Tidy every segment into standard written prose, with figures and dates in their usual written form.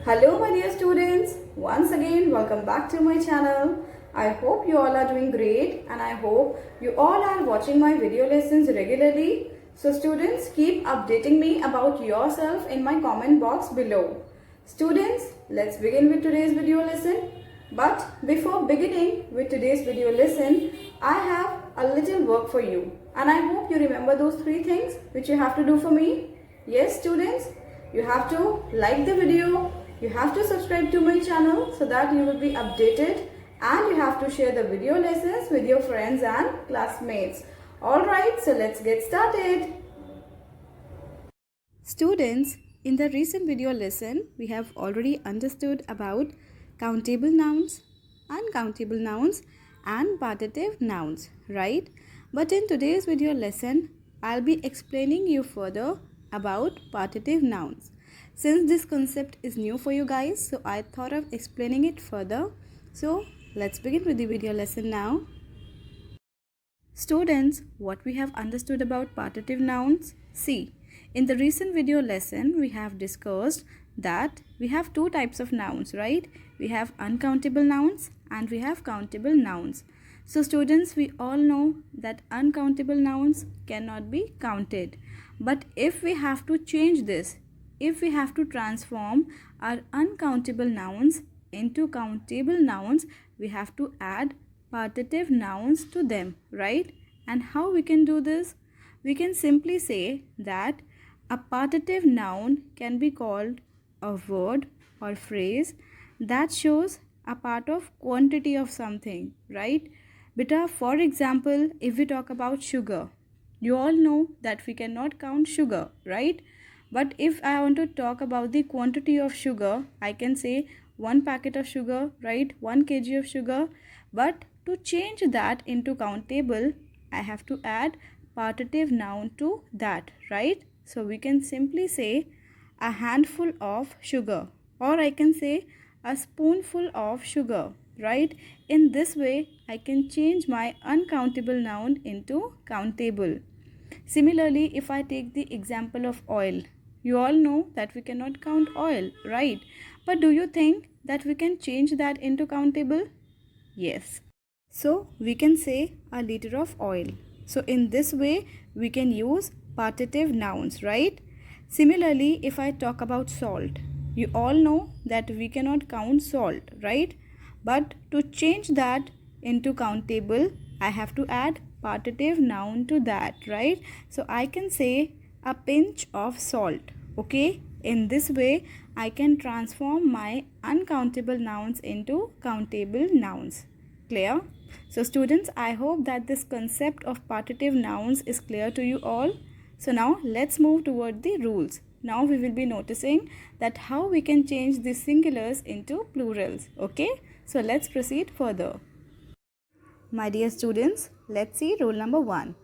Hello my dear students, once again welcome back to my channel. I hope you all are doing great and I hope you all are watching my video lessons regularly. So students, keep updating me about yourself in my comment box below. Students, let's begin with today's video lesson. But before beginning with today's video lesson, I have a little work for you and I hope you remember those three things which you have to do for me. Yes students, you have to like the video, you have to subscribe to my channel so that you will be updated, and you have to share the video lessons with your friends and classmates. Alright, so let's get started. Students, in the recent video lesson, we have already understood about countable nouns, uncountable nouns and partitive nouns, right? But in today's video lesson, I'll be explaining you further about partitive nouns. Since this concept is new for you guys, so I thought of explaining it further. So let's begin with the video lesson now. Students, what we have understood about partitive nouns? See, in the recent video lesson, we have discussed that we have two types of nouns, right? We have uncountable nouns and we have countable nouns. So students, we all know that uncountable nouns cannot be counted. But if we have to change this, if we have to transform our uncountable nouns into countable nouns, we have to add partitive nouns to them, right? And how we can do this? We can simply say that a partitive noun can be called a word or phrase that shows a part of quantity of something, right? Beta, for example, if we talk about sugar, you all know that we cannot count sugar, right? But if I want to talk about the quantity of sugar, I can say 1 packet of sugar, right? 1 kg of sugar. But to change that into countable, I have to add partitive noun to that, right? So we can simply say a handful of sugar, or I can say a spoonful of sugar, right? In this way, I can change my uncountable noun into countable. Similarly, if I take the example of oil, you all know that we cannot count oil, right? But do you think that we can change that into countable? Yes. So we can say a liter of oil. So in this way, we can use partitive nouns, right? Similarly, if I talk about salt, you all know that we cannot count salt, right? But to change that into countable, I have to add partitive noun to that, right? So I can say a pinch of salt, okay? In this way, I can transform my uncountable nouns into countable nouns. Clear? So students, I hope that this concept of partitive nouns is clear to you all. So now let's move toward the rules. Now we will be noticing that how we can change the singulars into plurals, okay? So let's proceed further. My dear students, let's see rule number 1.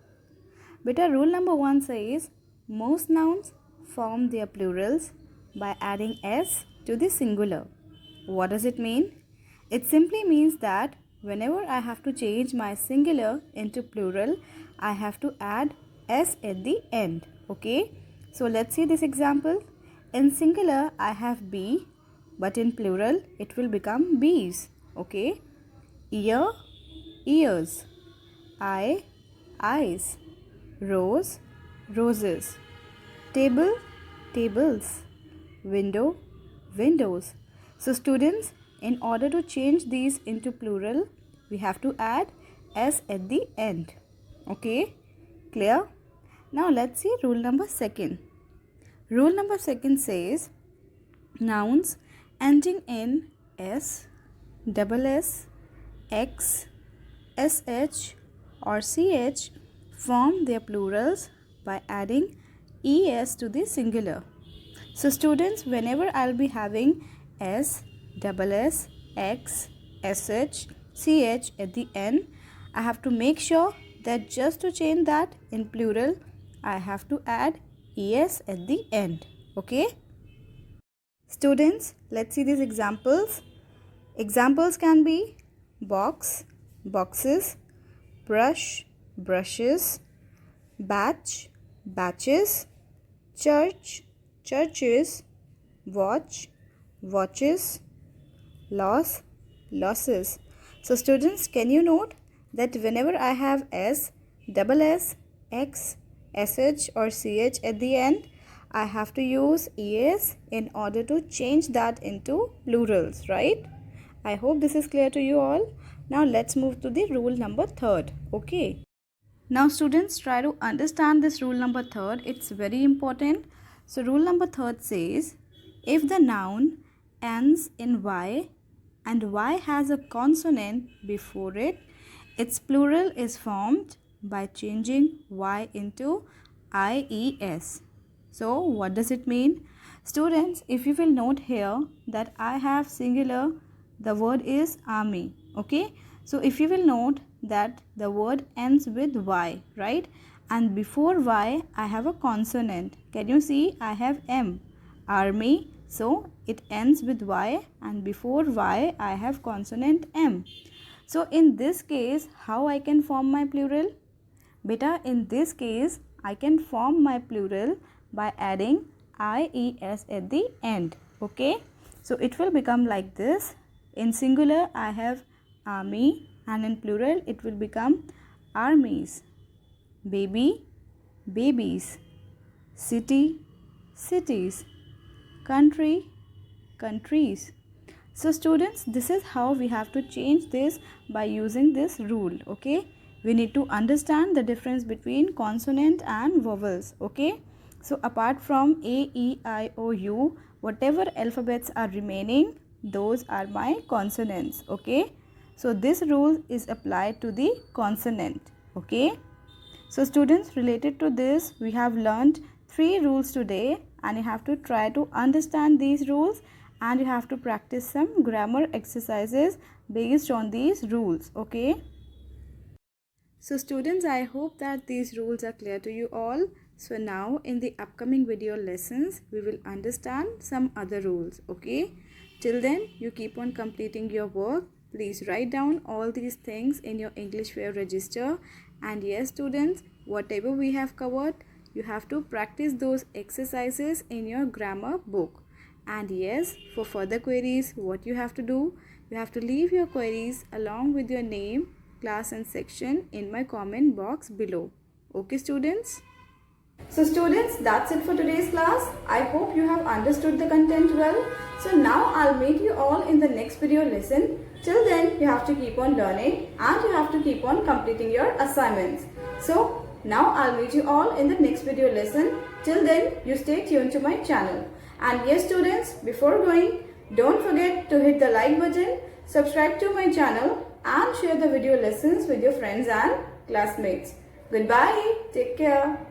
Beta, rule number 1 says most nouns form their plurals by adding s to the singular. What does it mean? It simply means that whenever I have to change my singular into plural, I have to add s at the end, okay? So let's see this example. In singular, I have bee, but in plural, it will become bees, okay? Ear, ears. Eye, eyes. Rose, roses. Table, tables. Window, windows. So students, in order to change these into plural, we have to add s at the end. Okay, clear? Now let's see rule number 2. Rule number 2 says nouns ending in s, double s, x, sh or ch form their plurals by adding es to the singular. So students, whenever I'll be having s, double s, x, sh, ch at the end, I have to make sure that just to change that in plural, I have to add es at the end. Okay? Students, let's see these examples. Examples can be box, boxes, brush, brushes, batch, batches, church, churches, watch, watches, loss, losses. So students, can you note that whenever I have S, double S, X, SH or CH at the end, I have to use ES in order to change that into plurals, right? I hope this is clear to you all. Now let's move to the rule number 3. Okay. Now students, try to understand this rule number 3. It's very important. So rule number 3 says, if the noun ends in Y and Y has a consonant before it, its plural is formed by changing Y into IES. So what does it mean? Students, if you will note here that I have singular, the word is army. Okay. So if you will note that the word ends with Y, right? And before Y, I have a consonant. Can you see? I have M, army. So it ends with Y, and before Y, I have consonant M. So in this case, how I can form my plural? Beta, in this case, I can form my plural by adding IES at the end. Okay. So it will become like this. In singular, I have army, and in plural it will become armies. Baby, babies. City, cities. Country, countries. So students, this is how we have to change this by using this rule. Okay, we need to understand the difference between consonant and vowels. Okay, so apart from A, E, I, O, U, whatever alphabets are remaining, those are my consonants. Okay, so this rule is applied to the consonant. Okay, so students, related to this, we have learned 3 rules today, and you have to try to understand these rules, and you have to practice some grammar exercises based on these rules. Okay, so students, I hope that these rules are clear to you all. So now in the upcoming video lessons, we will understand some other rules. Okay, till then, you keep on completing your work. Please write down all these things in your English Fair register. And yes students, whatever we have covered, you have to practice those exercises in your grammar book. And yes, for further queries, what you have to do, you have to leave your queries along with your name, class and section in my comment box below. Okay students? So students, that's it for today's class. I hope you have understood the content well. So now I'll meet you all in the next video lesson. Till then, you have to keep on learning and you have to keep on completing your assignments. So now I'll meet you all in the next video lesson. Till then, you stay tuned to my channel. And yes students, before going, don't forget to hit the like button, subscribe to my channel and share the video lessons with your friends and classmates. Goodbye. Take care.